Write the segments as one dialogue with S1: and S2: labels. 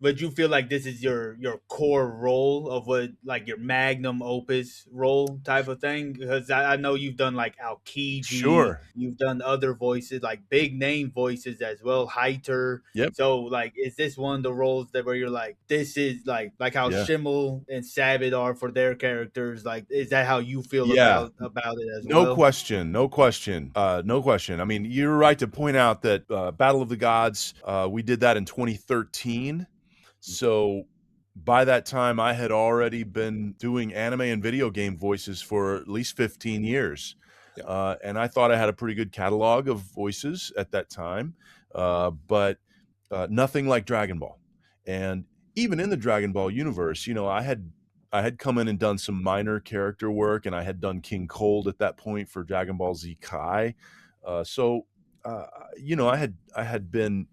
S1: Would you feel like this is your core role of what, like, your magnum opus role type of thing? Because I know you've done like Aokiji,
S2: Sure.
S1: you've done other voices, like big name voices as well, Heiter.
S2: Yep.
S1: So like, is this one of the roles that where you're like, this is like how
S2: Yeah.
S1: Schimmel and Sabbat are for their characters? Like, is that how you feel
S2: Yeah.
S1: about it as
S2: No
S1: well?
S2: question, no question, no question. I mean, you're right to point out that Battle of the Gods, we did that in 2013. So by that time, I had already been doing anime and video game voices for at least 15 years.
S3: Yeah.
S2: And I thought I had a pretty good catalog of voices at that time, but nothing like Dragon Ball. And even in the Dragon Ball universe, I had come in and done some minor character work, and I had done King Cold at that point for Dragon Ball Z Kai. So, uh, I had been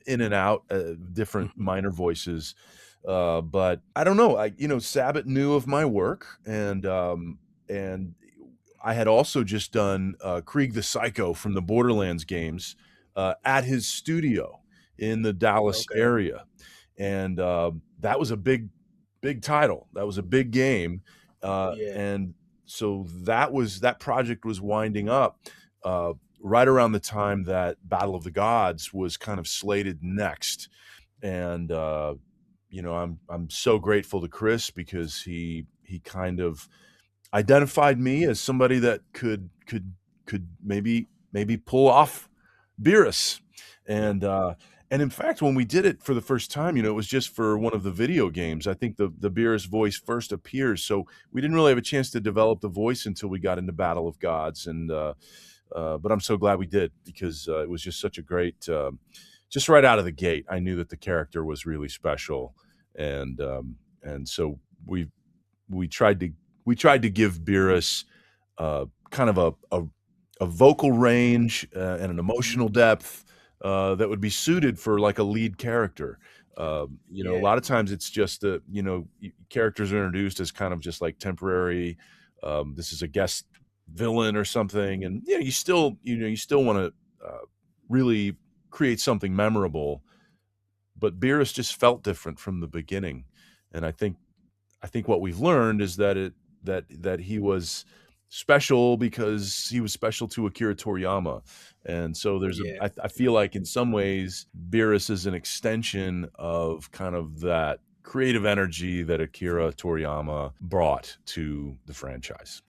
S2: in and out, different
S3: Mhm.
S2: minor voices, but I don't know. Sabbath knew of my work, and I had also just done Krieg the Psycho from the Borderlands games at his studio in the Dallas
S1: Okay.
S2: area, and that was a big title. That was a big game,
S1: Yeah.
S2: and so that project was winding up right around the time that Battle of the Gods was kind of slated next, and I'm so grateful to Chris because he kind of identified me as somebody that could maybe pull off Beerus.
S3: Yeah.
S2: And in fact, when we did it for the first time, it was just for one of the video games. I think the Beerus voice first appears, so we didn't really have a chance to develop the voice until we got into Battle of Gods. But I'm so glad we did because it was just such a great, just right out of the gate. I knew that the character was really special, and so we tried to give Beerus kind of a vocal range and an emotional depth that would be suited for like a lead character. A
S1: Yeah.
S2: lot of times it's just that characters are introduced as kind of just like temporary. This is a guest villain or something, and you still want to really create something memorable. But Beerus just felt different from the beginning, and I think what we've learned is that he was special because he was special to Akira Toriyama, and so
S1: Yeah.
S2: I feel like in some ways Beerus is an extension of kind of that creative energy that Akira Toriyama brought to the franchise.